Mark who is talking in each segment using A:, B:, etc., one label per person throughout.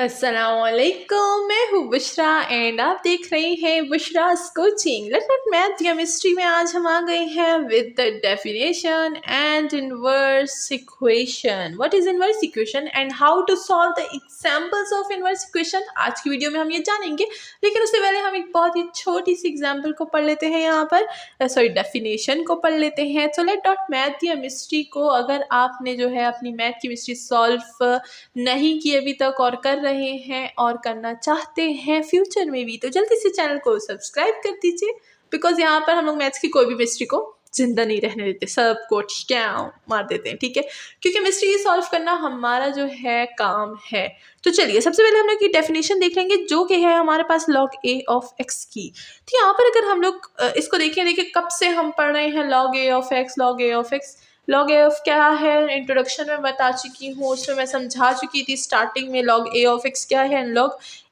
A: अस्सलामुअलैकुम, मैं हूँ बुशरा एंड आप देख रहे हैं Bushraj coaching. Let's not math chemistry में आज हम आ गए हैं with the definition and inverse equation. What is inverse equation and how to solve the examples of inverse equation. आज की वीडियो में हम ये जानेंगे, लेकिन उससे पहले हम एक बहुत ही छोटी सी एग्जाम्पल को पढ़ लेते हैं। यहाँ पर डेफिनेशन को पढ़ लेते हैं। तो लेट नॉट मैथ केमिस्ट्री को अगर आपने जो है अपनी मैथ केमिस्ट्री सॉल्व नहीं की अभी तक और कर रहे हैं और करना चाहते हैं फ्यूचर में भी, तो जल्दी से चैनल को सब्सक्राइब कर दीजिए, बिकॉज यहाँ पर हम लोग मैथ्स की कोई भी मिस्ट्री को जिंदा नहीं रहने देते, सबको टैव मार देते हैं, ठीक है, क्योंकि मिस्ट्री सॉल्व करना हमारा जो है काम है। तो चलिए सबसे पहले हम लोग की डेफिनेशन देख लेंगे, जो कि है हमारे पास log a ऑफ x की। तो यहाँ पर अगर हम लोग इसको देखिए कब से हम पढ़ रहे हैं log a of x, log a of x। log a of क्या है इंट्रोडक्शन में बता चुकी हूँ, उसमें मैं समझा चुकी थी स्टार्टिंग में log a ऑफ x क्या है, log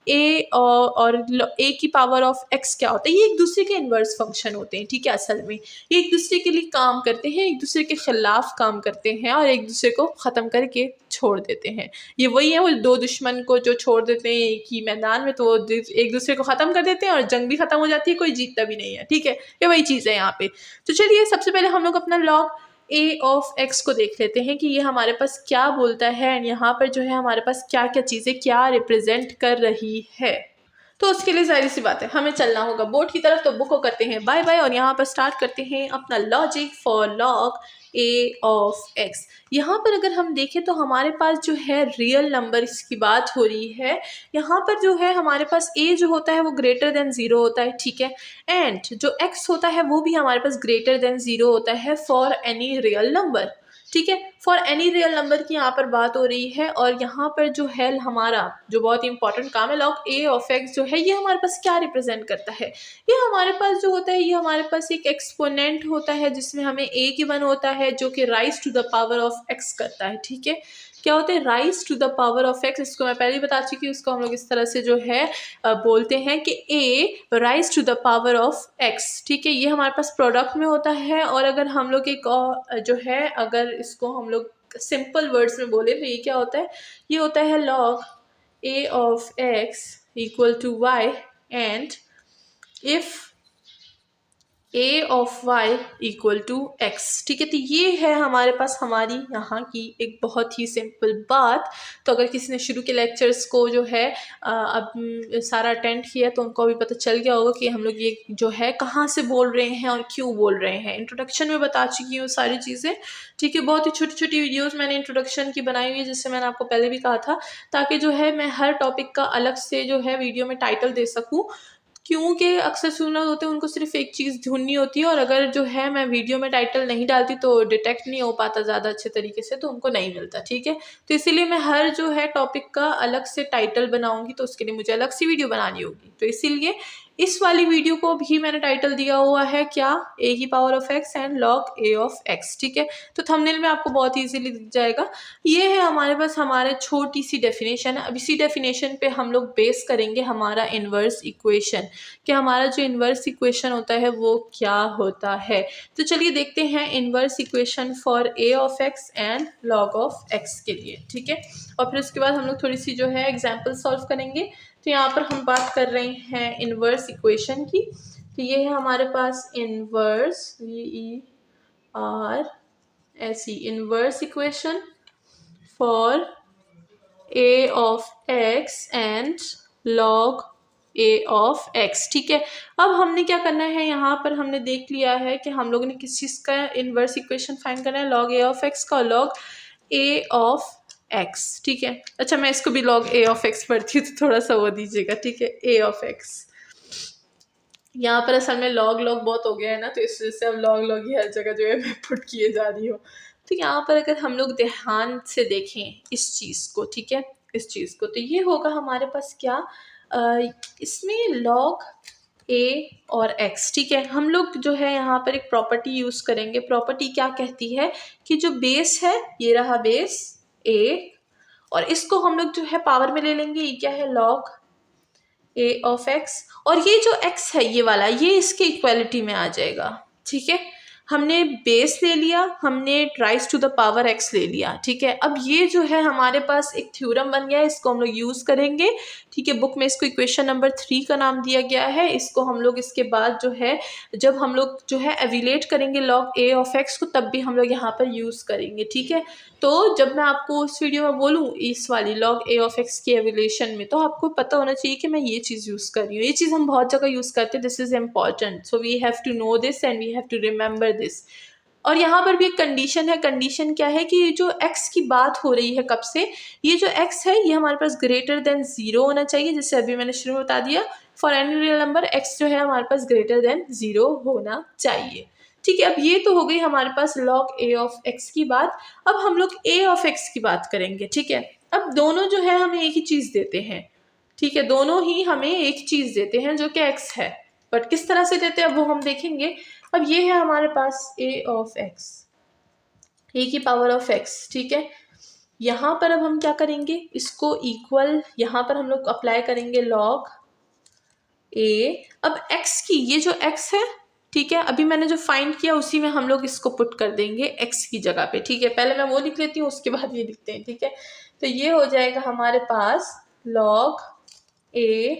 A: a और a की पावर ऑफ x क्या होता है। ये एक दूसरे के इन्वर्स फंक्शन होते हैं, ठीक है। असल में ये एक दूसरे के लिए काम करते हैं, एक दूसरे के खिलाफ काम करते हैं और एक दूसरे को ख़त्म करके छोड़ देते हैं। ये वही है, वो दो दुश्मन को जो छोड़ देते हैं एक ही मैदान में, तो वो एक दूसरे को ख़त्म कर देते हैं और जंग भी ख़त्म हो जाती है, कोई जीतता भी नहीं है, ठीक है। ये वही चीज़ है यहाँ पे। तो चलिए सबसे पहले हम लोग अपना log a ऑफ x को देख लेते हैं कि ये हमारे पास क्या बोलता है एंड यहाँ पर जो है हमारे पास क्या क्या चीज़ें क्या रिप्रेजेंट कर रही है। तो उसके लिए जाहिर सी बात है हमें चलना होगा बोर्ड की तरफ। तो बुक को करते हैं बाय बाय और यहाँ पर स्टार्ट करते हैं अपना logic for log a of x। यहाँ पर अगर हम देखें तो हमारे पास जो है रियल नंबर इसकी बात हो रही है। यहाँ पर जो है हमारे पास a जो होता है वो ग्रेटर देन 0 होता है, ठीक है, एंड जो x होता है वो भी हमारे पास ग्रेटर देन 0 होता है फॉर एनी रियल नंबर, ठीक है। फॉर एनी रियल नंबर की यहाँ पर बात हो रही है। और यहाँ पर जो है हमारा जो बहुत ही इंपॉर्टेंट काम है log a ऑफ x जो है, ये हमारे पास क्या रिप्रेजेंट करता है। ये हमारे पास जो होता है ये हमारे पास एक एक्सपोनेंट होता है जिसमें हमें a गिवन होता है जो कि raise to the power of x करता है, ठीक है। क्या होता है raise to the power of x, इसको मैं पहले ही बता चुकी हूँ। इसको हम लोग इस तरह से जो है बोलते हैं कि a raise to the power of x, ठीक है। ये हमारे पास प्रोडक्ट में होता है। और अगर हम लोग एक जो है अगर इसको हम लोग सिंपल वर्ड्स में बोले तो ये क्या होता है, ये होता है log a of x equal to y and if a of y equal to x, ठीक है। तो ये है हमारे पास हमारी यहाँ की एक बहुत ही सिंपल बात। तो अगर किसी ने शुरू के लेक्चर्स को जो है अब सारा अटेंड किया तो उनको भी पता चल गया होगा कि हम लोग ये जो है कहाँ से बोल रहे हैं और क्यों बोल रहे हैं। इंट्रोडक्शन में बता चुकी हूँ सारी चीज़ें, ठीक है। बहुत ही छोटी छोटी वीडियोज़ मैंने इंट्रोडक्शन की बनाई हुई है, जिससे मैंने आपको पहले भी कहा था, ताकि जो है मैं हर टॉपिक का अलग से जो है वीडियो में टाइटल दे सकूँ। क्योंकि अक्सर स्टूडेंट होते हैं उनको सिर्फ एक चीज़ ढूंढनी होती है, और अगर जो है मैं वीडियो में टाइटल नहीं डालती तो डिटेक्ट नहीं हो पाता ज़्यादा अच्छे तरीके से, तो उनको नहीं मिलता, ठीक है। तो इसीलिए मैं हर जो है टॉपिक का अलग से टाइटल बनाऊंगी, तो उसके लिए मुझे अलग सी वीडियो बनानी होगी। तो इसीलिए इस वाली वीडियो को भी मैंने टाइटल दिया हुआ है क्या, a की power of x and log a of x, ठीक है। तो थंबनेल में आपको बहुत ईजीली दिख जाएगा। ये है हमारे पास हमारे छोटी सी डेफिनेशन है। अब इसी डेफिनेशन पे हम लोग बेस करेंगे हमारा इन्वर्स इक्वेशन, कि हमारा जो इन्वर्स इक्वेशन होता है वो क्या होता है। तो चलिए देखते हैं inverse equation for a of x and log of x के लिए, ठीक है। और फिर उसके बाद हम लोग थोड़ी सी जो है एग्जाम्पल सॉल्व करेंगे। तो यहाँ पर हम बात कर रहे हैं इन्वर्स इक्वेशन की। तो ये है हमारे पास inverse inverse equation for a of x and log a of x, ठीक है। अब हमने क्या करना है, यहाँ पर हमने देख लिया है कि हम लोगों ने किस चीज़ का इन्वर्स इक्वेशन फाइंड करना है, log a ऑफ x का और log a ऑफ x, ठीक है। अच्छा मैं इसको भी log a ऑफ x पढ़ती हूँ, तो थोड़ा सा वो दीजिएगा, ठीक है, a ऑफ x। यहाँ पर असल में log बहुत हो गया है ना, तो इस वजह से अब log ही हर जगह जो है मैं पुट किए जा रही हूँ। तो यहाँ पर अगर हम लोग ध्यान से देखें इस चीज़ को, ठीक है, इस चीज़ को, तो ये होगा हमारे पास क्या, इसमें log a और x, ठीक है। हम लोग जो है यहाँ पर एक प्रॉपर्टी यूज़ करेंगे। प्रॉपर्टी क्या कहती है कि जो बेस है, ये रहा बेस a, और इसको हम लोग जो है पावर में ले लेंगे। ये क्या है log a ऑफ x, और ये जो x है ये वाला, ये इसके इक्वालिटी में आ जाएगा, ठीक है। हमने बेस ले लिया, हमने raise to the power x ले लिया, ठीक है। अब ये जो है हमारे पास एक थ्योरम बन गया है, इसको हम लोग यूज़ करेंगे, ठीक है। बुक में इसको इक्वेशन नंबर 3 का नाम दिया गया है। इसको हम लोग इसके बाद जो है जब हम लोग जो है एविलेट करेंगे log a ऑफ x को, तब भी हम लोग यहाँ पर यूज़ करेंगे, ठीक है। तो जब मैं आपको उस वीडियो में बोलूँ इस वाली log a ऑफ x की एविलेशन में, तो आपको पता होना चाहिए कि मैं ये चीज़ यूज़ कर रही हूँ। ये चीज़ हम बहुत जगह यूज़ करते हैं, this is important, so we have to know this and we have to remember this. और यहाँ पर भी एक कंडीशन है। कंडीशन क्या है कि ये जो x की बात हो रही है कब से, ये जो x है ये हमारे पास ग्रेटर देन 0 होना चाहिए, जैसे अभी मैंने शुरू में बता दिया। For any real number x जो है हमारे पास ग्रेटर देन 0 होना चाहिए, ठीक है। अब ये तो हो गई हमारे पास log a ऑफ x की बात। अब हम लोग a ऑफ x की बात करेंगे, ठीक है। अब दोनों जो है हमें एक ही चीज़ देते हैं, ठीक है। दोनों ही हमें एक चीज़ देते हैं जो कि x है, बट किस तरह से देते हैं अब वो हम देखेंगे। अब ये है हमारे पास a ऑफ x, a की पावर ऑफ x, ठीक है। यहाँ पर अब हम क्या करेंगे, इसको इक्वल यहाँ पर हम लोग अप्लाई करेंगे log a। अब x की ये जो x है, ठीक है, अभी मैंने जो फाइंड किया उसी में हम लोग इसको पुट कर देंगे x की जगह पे, ठीक है। पहले मैं वो लिख लेती हूँ, उसके बाद ये लिखते हैं, ठीक है। तो ये हो जाएगा हमारे पास log a,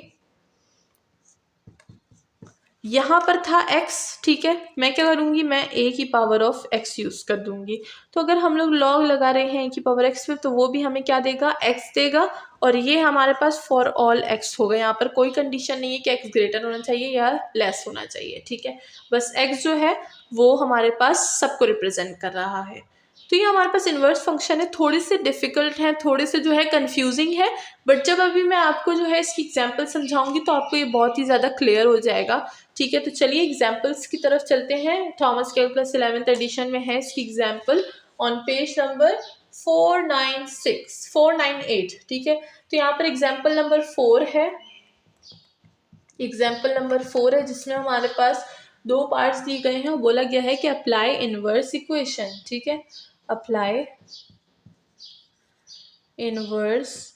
A: यहाँ पर था x, ठीक है। मैं क्या करूँगी, मैं a की पावर ऑफ x यूज़ कर दूँगी। तो अगर हम लोग log लगा रहे हैं a की पावर x पे, तो वो भी हमें क्या देगा, x देगा। और ये हमारे पास फॉर ऑल x होगा। यहाँ पर कोई कंडीशन नहीं है कि x ग्रेटर होना चाहिए या लेस होना चाहिए, ठीक है। बस x जो है वो हमारे पास सबको रिप्रेजेंट कर रहा है। तो ये हमारे पास इन्वर्स फंक्शन है, थोड़े से डिफिकल्ट है, थोड़े से जो है कंफ्यूजिंग है, बट जब अभी मैं आपको जो है इसकी एग्जांपल समझाऊंगी तो आपको ये बहुत ही ज़्यादा क्लियर हो जाएगा, ठीक है। तो चलिए एग्जांपल्स की तरफ चलते हैं। थॉमस कैलकुलस 11th एडिशन में है इसकी एग्जांपल ऑन पेज नंबर 498, ठीक है। तो यहाँ पर एग्जांपल नंबर 4 है, एग्जाम्पल नंबर 4 है, जिसमें हमारे पास दो पार्ट्स दिए गए हैं। बोला गया है कि अप्लाई इनवर्स इक्वेशन, ठीक है, अप्लाई इनवर्स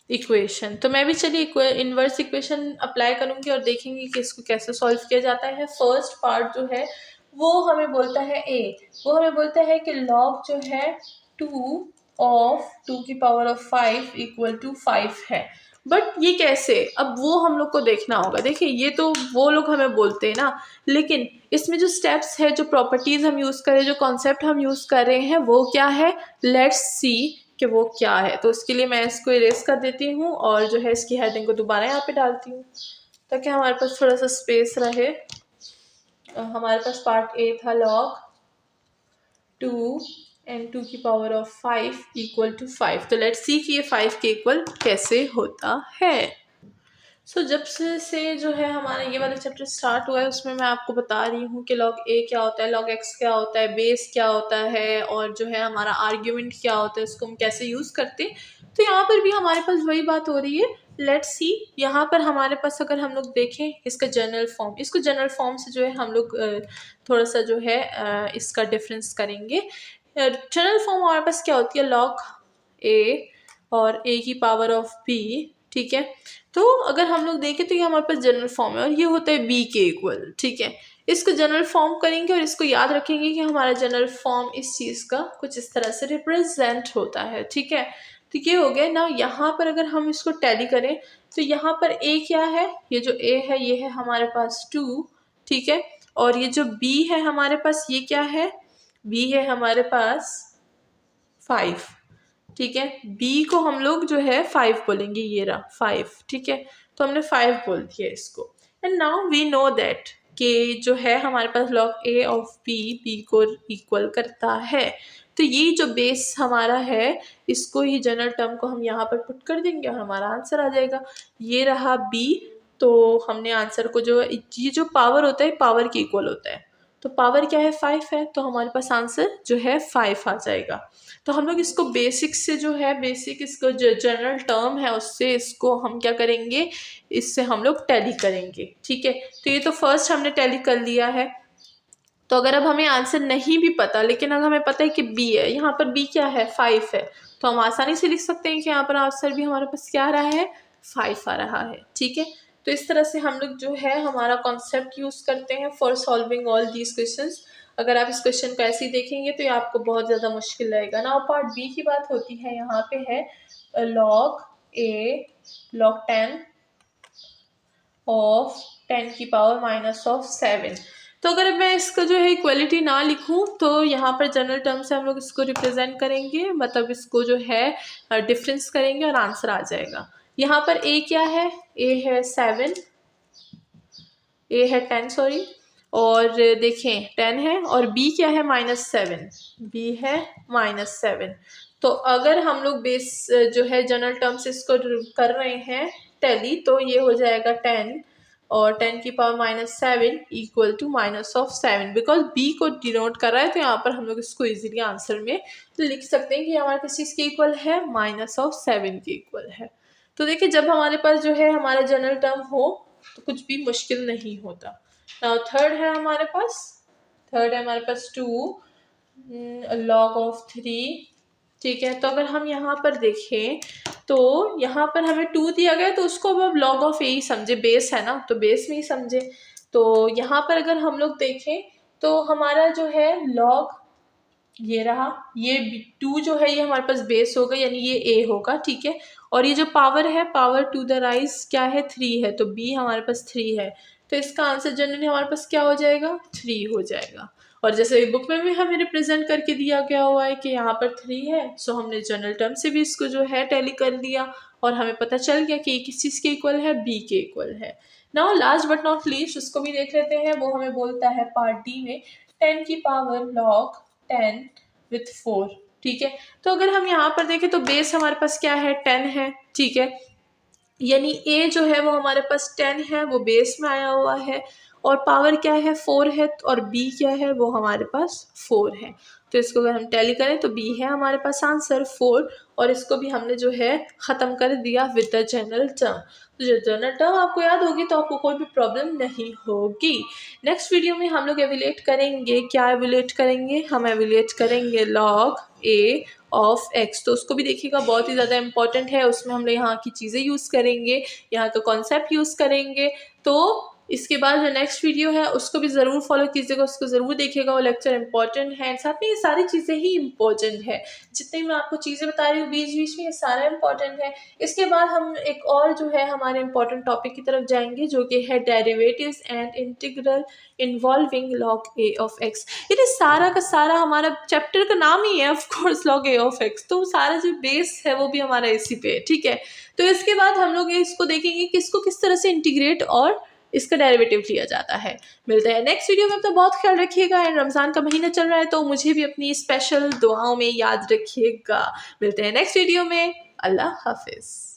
A: इक्वेशन। तो मैं भी चलिए इनवर्स इक्वेशन अप्लाई करूंगी और देखेंगे कि इसको कैसे सॉल्व किया जाता है। फर्स्ट पार्ट जो है वो हमें बोलता है वो हमें बोलता है कि log जो है 2 ऑफ 2 की पावर ऑफ 5 इक्वल टू 5 है। बट ये कैसे, अब वो हम लोग को देखना होगा। देखिए ये तो वो लोग हमें बोलते हैं ना, लेकिन इसमें जो स्टेप्स है, जो प्रॉपर्टीज हम यूज़ करें, जो कॉन्सेप्ट हम यूज़ कर रहे हैं वो क्या है, लेट्स सी कि वो क्या है। तो उसके लिए मैं इसको इरेज कर देती हूँ और जो है इसकी हेडिंग को दोबारा यहाँ पे डालती हूँ ताकि हमारे पास थोड़ा सा स्पेस रहे। हमारे पास पार्ट ए था log 2 एंड 2 की पावर ऑफ 5 इक्वल टू 5। तो लेट्स सी कि ये 5 के इक्वल कैसे होता है। जब से जो है हमारा ये वाला चैप्टर स्टार्ट हुआ है उसमें मैं आपको बता रही हूँ कि log a क्या होता है, log x क्या होता है, बेस क्या होता है, और जो है हमारा आर्ग्यूमेंट क्या होता है, उसको हम कैसे यूज़ करते हैं। तो यहाँ पर भी हमारे पास वही बात हो रही है। लेट्स सी, यहाँ पर हमारे पास अगर हम लोग देखें इसका जनरल फॉर्म, इसको जनरल फॉर्म से जो है हम लोग थोड़ा सा जो है इसका डिफरेंस करेंगे। जनरल फॉर्म हमारे पास क्या होती है, log a और a की पावर ऑफ b, ठीक है। तो अगर हम लोग देखें तो ये हमारे पास जनरल फॉर्म है और ये होता है b के इक्वल, ठीक है। इसको जनरल फॉर्म करेंगे और इसको याद रखेंगे कि हमारा जनरल फॉर्म इस चीज़ का कुछ इस तरह से रिप्रेजेंट होता है, ठीक है। तो ये हो गया ना। यहाँ पर अगर हम इसको टैली करें तो यहाँ पर a क्या है, ये जो a है ये है हमारे पास 2, ठीक है। और ये जो b है हमारे पास ये क्या है, b है हमारे पास 5, ठीक है। b को हम लोग जो है 5 बोलेंगे, ये रहा 5, ठीक है। तो हमने 5 बोल दिया इसको। And now we know that कि जो है हमारे पास log a ऑफ b को इक्वल करता है। तो ये जो बेस हमारा है इसको ही जनरल टर्म को हम यहाँ पर पुट कर देंगे और हमारा आंसर आ जाएगा। ये रहा b। तो हमने आंसर को जो ये जो पावर होता है पावर के इक्वल होता है, तो पावर क्या है 5 है, तो हमारे पास आंसर जो है 5 आ जाएगा। तो हम लोग इसको बेसिक से जो है बेसिक इसको जो जनरल टर्म है उससे इसको हम क्या करेंगे, इससे हम लोग टैली करेंगे, ठीक है। तो ये तो फर्स्ट हमने टैली कर लिया है। तो अगर अब हमें आंसर नहीं भी पता, लेकिन अगर हमें पता है कि b है, यहाँ पर b क्या है 5 है, तो हम आसानी से लिख सकते हैं कि यहाँ पर आंसर भी हमारे पास क्या आ रहा है 5 आ रहा है, ठीक है। तो इस तरह से हम लोग जो है हमारा कॉन्सेप्ट यूज़ करते हैं for solving all these questions. अगर आप इस क्वेश्चन को ऐसे ही देखेंगे तो ये आपको बहुत ज़्यादा मुश्किल लगेगा ना। पार्ट बी की बात होती है, यहाँ पे है लॉग ए लॉग 10 ऑफ 10 की पावर माइनस ऑफ 7। तो अगर मैं इसका जो है इक्वलिटी ना लिखूं तो यहाँ पर जनरल टर्म से हम लोग इसको रिप्रेजेंट करेंगे, मतलब इसको जो है डिफरेंस करेंगे और आंसर आ जाएगा। यहाँ पर ए क्या है, ए है 7, ए है 10 सॉरी, और देखें 10 है, और बी क्या है -7, बी है -7। तो अगर हम लोग बेस जो है जनरल टर्म से इसको कर रहे हैं टैली, तो ये हो जाएगा 10 और 10 की power -7 equal to -7, because B को डिनोट कर रहा है। तो यहाँ पर हम लोग इसको इजीली आंसर में लिख सकते हैं कि हमारे किस चीज़ के इक्वल है, -7 के इक्वल है। तो देखिए जब हमारे पास जो है हमारा जनरल टर्म हो तो कुछ भी मुश्किल नहीं होता। नाउ थर्ड है हमारे पास 2 log ऑफ 3, ठीक है। तो अगर हम यहाँ पर देखें तो यहाँ पर हमें 2 दिया गया, तो उसको अब log ऑफ ए ही समझे, बेस है ना तो बेस में ही समझे। तो यहाँ पर अगर हम लोग देखें तो हमारा जो है log ये रहा, ये 2 जो है ये हमारे पास बेस होगा, यानी ये a होगा, ठीक है। और ये जो पावर है, पावर टू द राइज क्या है, 3 है, तो b हमारे पास 3 है। तो इसका आंसर जनरली हमारे पास क्या हो जाएगा, 3 हो जाएगा। और जैसे बुक में भी हमें रिप्रेजेंट करके दिया गया हुआ है कि यहाँ पर 3 है, सो हमने जनरल टर्म से भी इसको जो है टैली कर लिया और हमें पता चल गया कि ये किस चीज़ के इक्वल है, b के इक्वल है। Now last but not least उसको भी देख लेते हैं। वो हमें बोलता है पार्ट डी में 10 की पावर log 10 विथ 4, ठीक है। तो अगर हम यहाँ पर देखें तो बेस हमारे पास क्या है, 10 है, ठीक है। यानी a जो है वो हमारे पास 10 है, वो बेस में आया हुआ है, और पावर क्या है, 4 है, और b क्या है, वो हमारे पास 4 है। तो इसको अगर हम टैली करें तो b है हमारे पास आंसर 4, और इसको भी हमने जो है ख़त्म कर दिया विद द जनरल टर्म। तो जो जनरल टर्म आपको याद होगी तो आपको कोई भी प्रॉब्लम नहीं होगी। नेक्स्ट वीडियो में हम लोग एवेल्यूएट करेंगे, क्या एवेल्यूएट करेंगे, हम एवेल्यूएट करेंगे log a ऑफ x। तो उसको भी देखिएगा, बहुत ही ज़्यादा इंपॉर्टेंट है। उसमें हम लोग यहाँ की चीज़ें यूज़ करेंगे, यहाँ का कॉन्सेप्ट यूज़ करेंगे। तो इसके बाद जो नेक्स्ट वीडियो है उसको भी ज़रूर फॉलो कीजिएगा, उसको ज़रूर देखिएगा, वो लेक्चर इंपॉर्टेंट है। साथ में ये सारी चीज़ें ही इंपॉर्टेंट है, जितनी मैं आपको चीज़ें बता रही हूँ बीच बीच में, ये सारा इंपॉर्टेंट है। इसके बाद हम एक और जो है हमारे इंपॉर्टेंट टॉपिक की तरफ जाएंगे, जो कि है derivatives and integral involving log a of x। ये सारा का सारा हमारा चैप्टर का नाम ही है of course log a of x, तो सारा जो बेस है वो भी हमारा इसी पे है, ठीक है। तो इसके बाद हम लोग इसको देखेंगे कि इसको किस तरह से इंटीग्रेट और इसका डेरिवेटिव लिया जाता है। मिलते हैं नेक्स्ट वीडियो में, तो बहुत ख्याल रखिएगा। एंड रमज़ान का महीना चल रहा है तो मुझे भी अपनी स्पेशल दुआओं में याद रखिएगा। मिलते हैं नेक्स्ट वीडियो में, अल्लाह हाफिज़।